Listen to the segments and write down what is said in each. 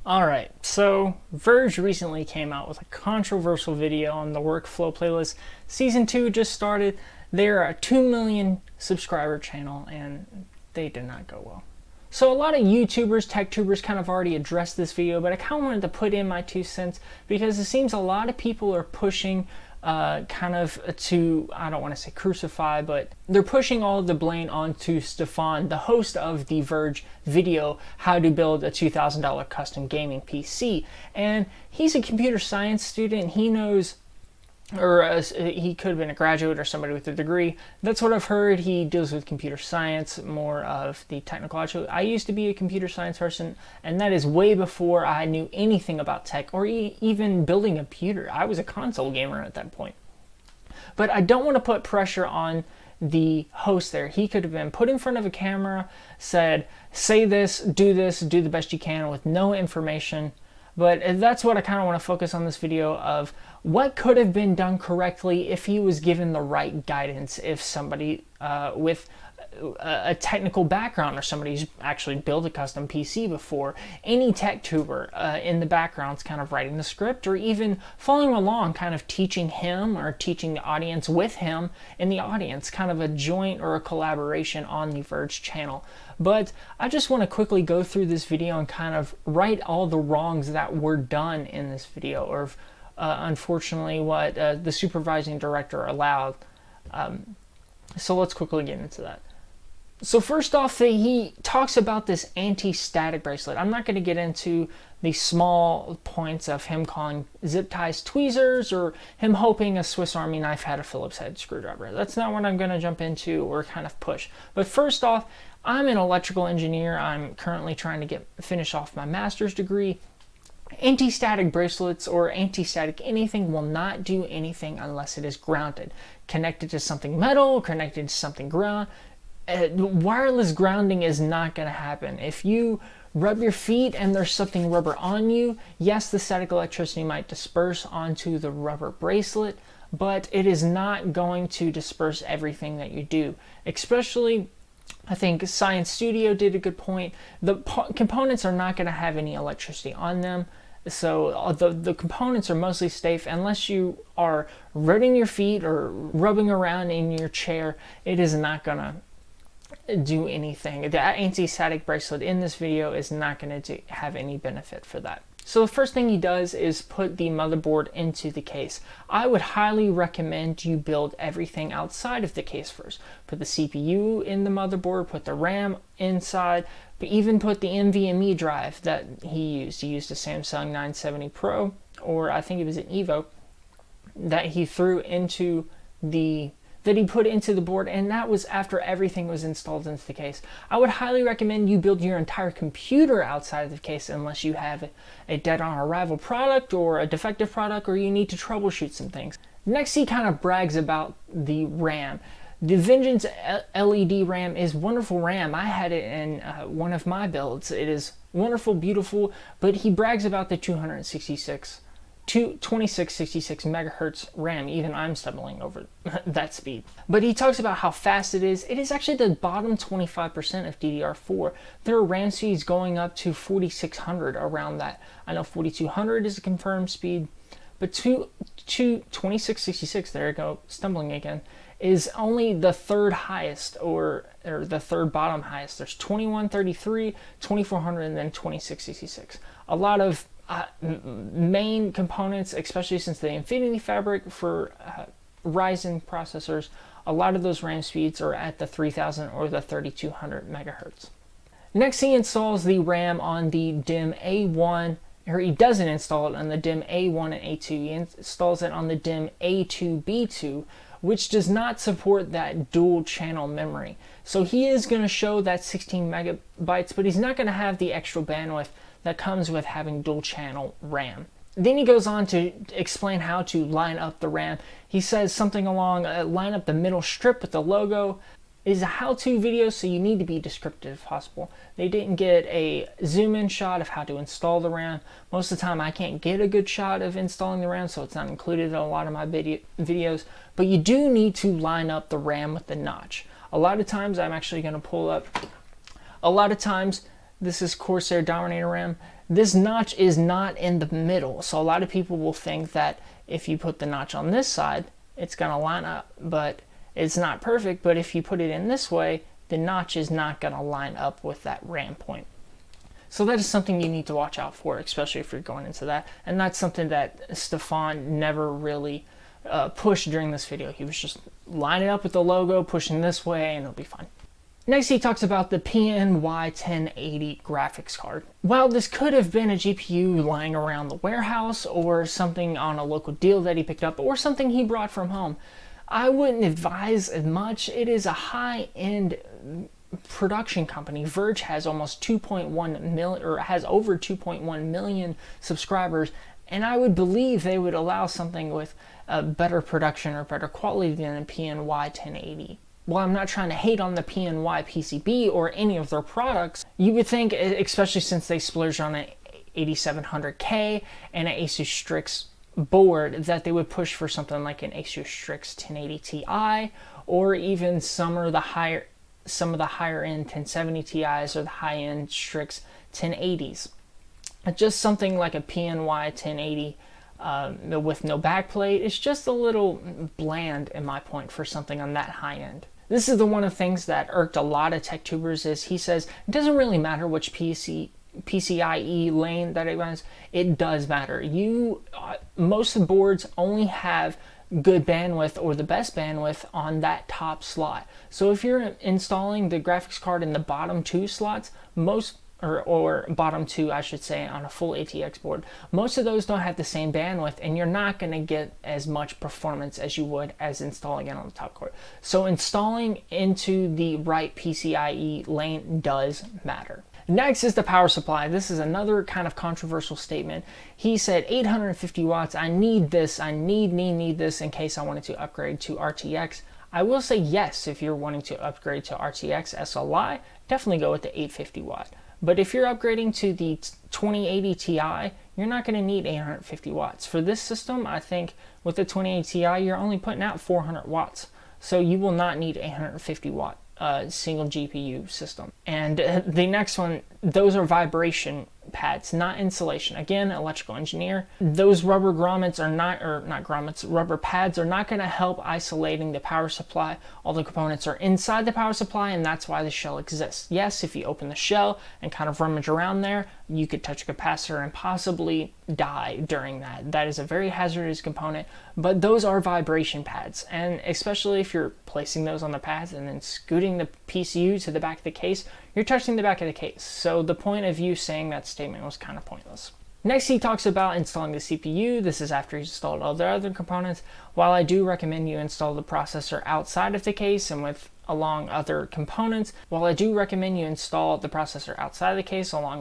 Alright, so Verge recently came out with a controversial video on the workflow playlist. Season 2 just started. They're a 2 million subscriber channel and they did not go well. So a lot of YouTubers, tech tubers kind of already addressed this video, but I kind of wanted to put in my 2 cents because it seems a lot of people are pushing kind of to, I don't want to say crucify, but they're pushing all of the blame onto Stefan, the host of the Verge video, how to build a $2,000 custom gaming PC. And he's a computer science student. He knows, or he could have been a graduate or somebody with a degree. That's what I've heard. He deals with computer science, more of the technological. I used to be a computer science person, and that is way before I knew anything about tech or even building a computer. I was a console gamer at that point. But I don't want to put pressure on the host there. He could have been put in front of a camera, said, say this, do the best you can with no information. But that's what I kind of want to focus on this video of what could have been done correctly if he was given the right guidance, if somebody with a technical background or somebody who's actually built a custom PC before, any tech tuber in the background's kind of writing the script or even following along, kind of teaching him or teaching the audience with him in the audience, kind of a joint or a collaboration on the Verge channel. But I just want to quickly go through this video and kind of right all the wrongs that were done in this video, or unfortunately what the supervising director allowed. So let's quickly get into that. So first off, he talks about this anti-static bracelet. I'm not going to get into the small points of him calling zip ties tweezers or him hoping a Swiss Army knife had a Phillips head screwdriver. That's not what I'm going to jump into or kind of push. But first off, I'm an electrical engineer. I'm currently trying to finish off my master's degree. Anti-static bracelets or anti-static anything will not do anything unless it is grounded. Connected to something metal, connected to something ground. Wireless grounding is not going to happen. If you rub your feet and there's something rubber on you, yes, the static electricity might disperse onto the rubber bracelet, but it is not going to disperse everything that you do. Especially, I think Science Studio did a good point. The components are not going to have any electricity on them. So the components are mostly safe unless you are rubbing your feet or rubbing around in your chair. It is not going to do anything. The anti-static bracelet in this video is not going to have any benefit for that. So the first thing he does is put the motherboard into the case. I would highly recommend you build everything outside of the case first. Put the CPU in the motherboard, put the RAM inside, but even put the NVMe drive that he used. He used a Samsung 970 Pro, or I think it was an Evo, that he threw into that he put into the board, and that was after everything was installed into the case. I would highly recommend you build your entire computer outside of the case unless you have a dead-on-arrival product or a defective product or you need to troubleshoot some things. Next, he kind of brags about the RAM. The Vengeance LED RAM is wonderful RAM. I had it in one of my builds. It is wonderful, beautiful, but he brags about the 2666 megahertz RAM. Even I'm stumbling over that speed. But he talks about how fast it is. It is actually the bottom 25% of DDR4. There are RAM speeds going up to 4600 around that. I know 4200 is a confirmed speed, but 2666, there I go, stumbling again, is only the third highest or the third bottom highest. There's 2133, 2400, and then 2666. A lot of main components, especially since the Infinity Fabric for Ryzen processors, a lot of those RAM speeds are at the 3000 or the 3200 megahertz. Next, he installs the RAM on the DIMM A1, or he doesn't install it on the DIMM A1 and A2. He installs it on the DIMM A2B2, which does not support that dual channel memory. So he is going to show that 16 megabytes, but he's not going to have the extra bandwidth that comes with having dual channel RAM. Then he goes on to explain how to line up the RAM. He says something along, line up the middle strip with the logo. It is a how-to video, so you need to be descriptive if possible. They didn't get a zoom-in shot of how to install the RAM. Most of the time I can't get a good shot of installing the RAM, so it's not included in a lot of my videos. But you do need to line up the RAM with the notch. A lot of times I'm actually going to pull up, a lot of times this is Corsair Dominator RAM. this notch is not in the middle. So a lot of people will think that if you put the notch on this side, it's going to line up, but it's not perfect. But if you put it in this way, the notch is not going to line up with that ram point. So that is something you need to watch out for, especially if you're going into that. And that's something that Stefan never really pushed during this video. He was just lining up with the logo, pushing this way, and it'll be fine. Next, he talks about the PNY 1080 graphics card. While this could have been a GPU lying around the warehouse or something on a local deal that he picked up or something he brought from home, I wouldn't advise as much. It is a high-end production company. Verge has almost 2.1 million, or has over 2.1 million subscribers, and I would believe they would allow something with a better production or better quality than a PNY 1080. While I'm not trying to hate on the PNY PCB or any of their products, you would think, especially since they splurged on an 8700K and an Asus Strix board, that they would push for something like an Asus Strix 1080 Ti, or even some of the higher end 1070 Ti's or the high end Strix 1080s. Just something like a PNY 1080 with no backplate is just a little bland in my point for something on that high end. This is the one of the things that irked a lot of tech tubers, is he says it doesn't really matter which PCIe lane that it runs. It does matter. Most of the boards only have good bandwidth or the best bandwidth on that top slot. So if you're installing the graphics card in the bottom two slots, or bottom two, I should say, on a full ATX board, most of those don't have the same bandwidth, and you're not going to get as much performance as you would as installing it on the top card. So installing into the right PCIe lane does matter. Next is the power supply. This is another kind of controversial statement. He said 850 watts, I need this, I need this in case I wanted to upgrade to RTX. I will say yes, if you're wanting to upgrade to RTX SLI, definitely go with the 850 watt. But if you're upgrading to the 2080 Ti, you're not going to need 850 watts. For this system, I think with the 2080 Ti, you're only putting out 400 watts. So you will not need 850 watt single GPU system. And the next one, those are vibration pads, not insulation. Again, electrical engineer. Those rubber grommets are rubber pads are not going to help isolating the power supply. All the components are inside the power supply, and that's why the shell exists. Yes, if you open the shell and kind of rummage around there, you could touch a capacitor and possibly die during that. That is a very hazardous component, but those are vibration pads, and especially if you're placing those on the pads and then scooting the PCU to the back of the case, you're touching the back of the case. So the point of you saying that statement was kind of pointless. Next, he talks about installing the CPU. This is after he's installed all the other components. While I do recommend you install the processor outside of the case and along other components, the CPU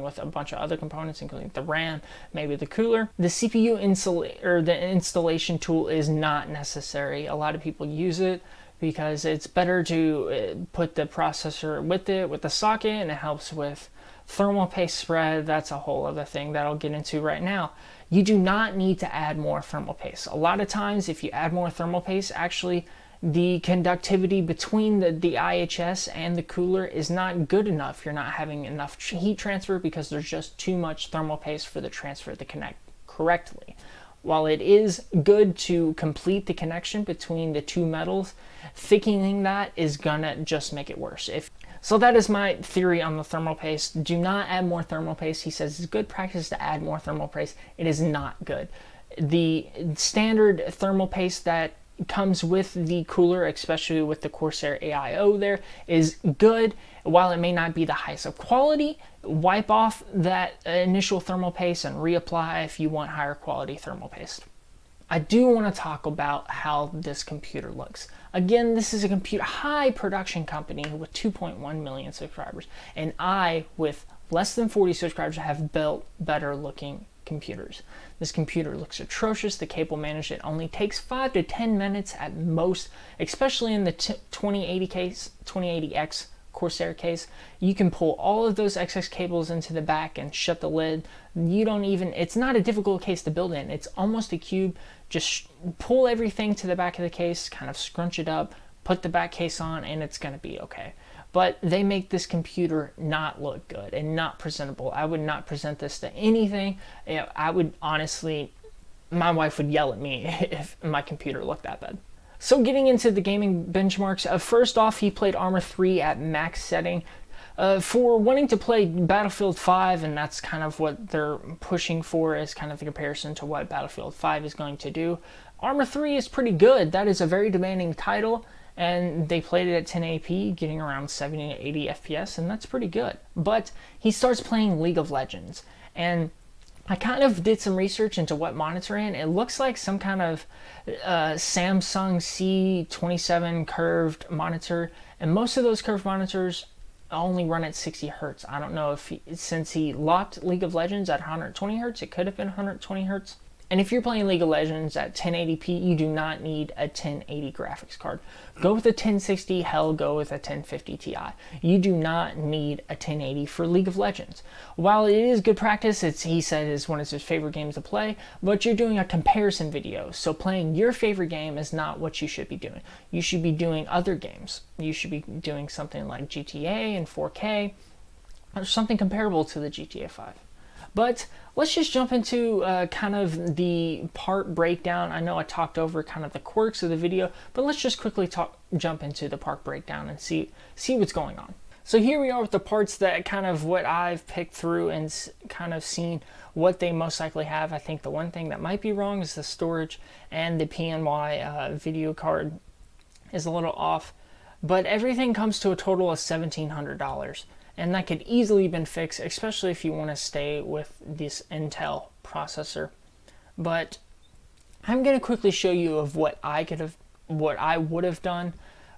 with a bunch of other components, including the RAM, maybe the cooler, the CPU installation tool is not necessary. A lot of people use it because it's better to put the processor with the socket, and it helps with thermal paste spread. That's a whole other thing that I'll get into right now. You do not need to add more thermal paste. A lot of times if you add more thermal paste, actually the conductivity between the IHS and the cooler is not good enough. You're not having enough heat transfer because there's just too much thermal paste for the transfer to connect correctly. While it is good to complete the connection between the two metals, thickening that is gonna just make it worse. So that is my theory on the thermal paste. Do not add more thermal paste. He says it's good practice to add more thermal paste. It is not good. The standard thermal paste that comes with the cooler, especially with the Corsair AIO there, is good. While it may not be the highest of quality, wipe off that initial thermal paste and reapply if you want higher quality thermal paste. I do want to talk about how this computer looks. Again, this is a high production company with 2.1 million subscribers, and I, with less than 40 subscribers, have built better looking computers. This computer looks atrocious. The cable management only takes 5 to 10 minutes at most, especially in the 2080X Corsair case. You can pull all of those excess cables into the back and shut the lid. It's not a difficult case to build in. It's almost a cube. Just pull everything to the back of the case, kind of scrunch it up, put the back case on, and it's going to be okay. but they make this computer not look good and not presentable. I would not present this to anything. I would honestly, my wife would yell at me if my computer looked that bad. So getting into the gaming benchmarks, first off, he played Arma 3 at max setting. For wanting to play Battlefield 5, and that's kind of what they're pushing for as kind of a comparison to what Battlefield 5 is going to do, Arma 3 is pretty good. That is a very demanding title, and they played it at 1080p, getting around 70 to 80 FPS, and that's pretty good. But he starts playing League of Legends, and I kind of did some research into what monitor in. It looks like some kind of Samsung C27 curved monitor, and most of those curved monitors only run at 60 hertz. I don't know if since he locked League of Legends at 120 hertz, it could have been 120 hertz. And if you're playing League of Legends at 1080p, you do not need a 1080 graphics card. Go with a 1060, hell, go with a 1050 Ti. You do not need a 1080 for League of Legends. While it is good practice, he said is one of his favorite games to play, but you're doing a comparison video. So playing your favorite game is not what you should be doing. You should be doing other games. You should be doing something like GTA in 4K, or something comparable to the GTA 5. But let's just jump into kind of the part breakdown. I know I talked over kind of the quirks of the video, but let's just quickly jump into the part breakdown and see what's going on. So here we are with the parts that kind of what I've picked through and kind of seen what they most likely have. I think the one thing that might be wrong is the storage, and the PNY video card is a little off, but everything comes to a total of $1,700. And that could easily been fixed, especially if you want to stay with this Intel processor. But I'm going to quickly show you of what I would have done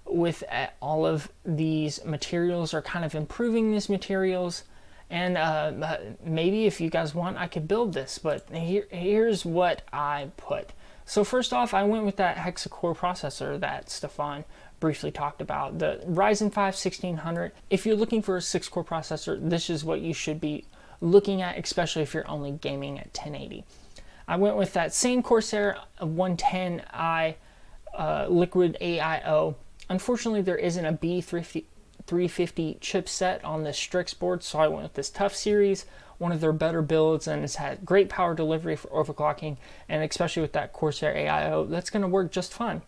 with all of these materials, or kind of improving these materials. And maybe if you guys want, I could build this. But here's what I put. So first off, I went with that hexa-core processor that Stefan briefly talked about, the Ryzen 5 1600. If you're looking for a 6-core processor, this is what you should be looking at, especially if you're only gaming at 1080. I went with that same Corsair 110i Liquid AIO. Unfortunately, there isn't a B350 chipset on this Strix board, so I went with this Tough series, one of their better builds, and it's had great power delivery for overclocking, and especially with that Corsair AIO, that's going to work just fine.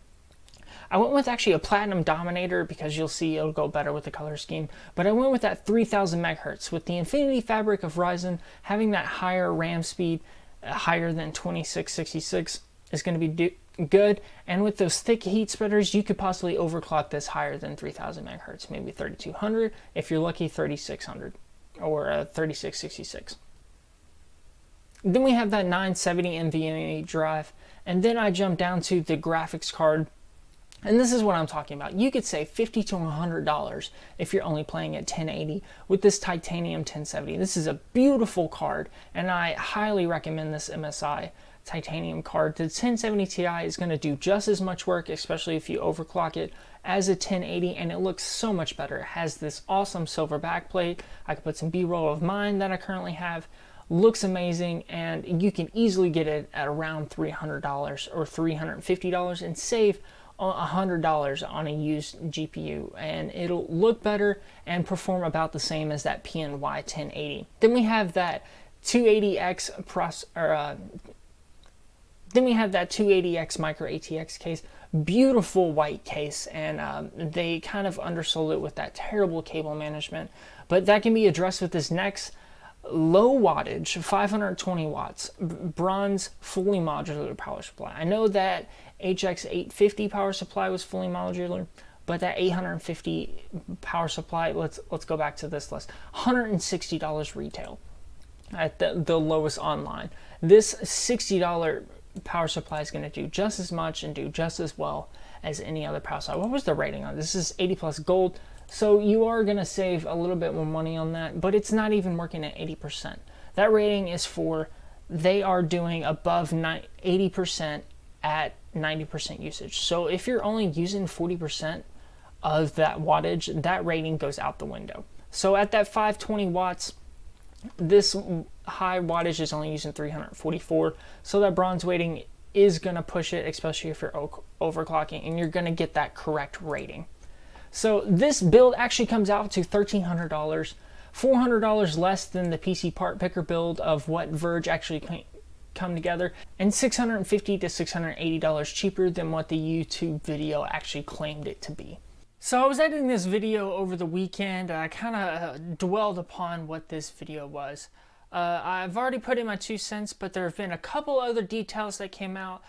I went with actually a Platinum Dominator because you'll see it'll go better with the color scheme, but I went with that 3000 megahertz with the Infinity Fabric of Ryzen. Having that higher RAM speed, higher than 2666, is going to be good, and with those thick heat spreaders, you could possibly overclock this higher than 3000 megahertz, maybe 3200, if you're lucky 3600 or 3666. Then we have that 970 NVMe drive, and then I jump down to the graphics card. And this is what I'm talking about. You could save $50 to $100 if you're only playing at 1080 with this Titanium 1070. This is a beautiful card, and I highly recommend this MSI Titanium card. The 1070 Ti is going to do just as much work, especially if you overclock it, as a 1080, and it looks so much better. It has this awesome silver backplate. I could put some B-roll of mine that I currently have. Looks amazing, and you can easily get it at around $300 or $350 and save $100 on a used GPU, and it'll look better and perform about the same as that PNY 1080. Then we have that 280X micro ATX case, beautiful white case, and they kind of undersold it with that terrible cable management, but that can be addressed with this next low wattage 520 watts bronze fully modular power supply. I know that HX 850 power supply was fully modular, but that 850 power supply, let's go back to this list, $160 retail at the lowest online. This $60 power supply is going to do just as much and do just as well as any other power supply. What was the rating on this? This is 80 plus gold, so you are going to save a little bit more money on that, but it's not even working at 80%. That rating is for, they are doing above 80% at 90% usage. So if you're only using 40% of that wattage, that rating goes out the window. So at that 520 watts, this high wattage is only using 344, so that bronze weighting is going to push it, especially if you're overclocking, and you're going to get that correct rating. So this build actually comes out to $1,300, $400 less than the PC part picker build of what Verge actually come together, and $650 to $680 cheaper than what the YouTube video actually claimed it to be. So I was editing this video over the weekend, and I kind of dwelled upon what this video was. I've already put in my 2 cents, but there have been a couple other details that came out.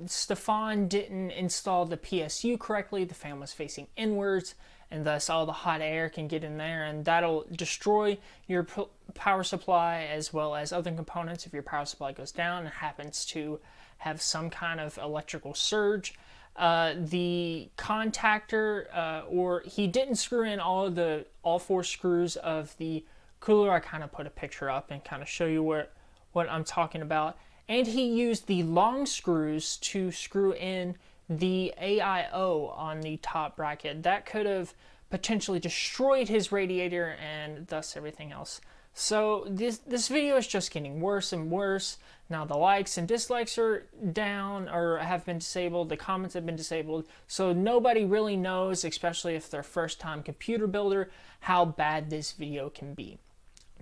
Stefan didn't install the PSU correctly. The fan was facing inwards, and thus all the hot air can get in there, and that'll destroy your power supply as well as other components if your power supply goes down and happens to have some kind of electrical surge. The contactor, or he didn't screw in all 4 screws of the cooler. I kind of put a picture up and kind of show you what I'm talking about. And he used the long screws to screw in the AIO on the top bracket. That could have potentially destroyed his radiator and thus everything else. So this video is just getting worse and worse. Now the likes and dislikes are down or have been disabled. The comments have been disabled. So nobody really knows, especially if they're first time computer builder, how bad this video can be.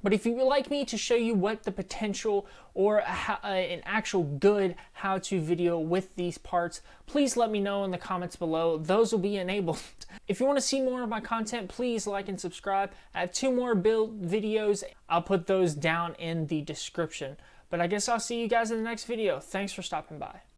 But if you would like me to show you what the potential or an actual good how-to video with these parts, please let me know in the comments below. Those will be enabled. If you want to see more of my content, please like and subscribe. I have 2 more build videos. I'll put those down in the description. But I guess I'll see you guys in the next video. Thanks for stopping by.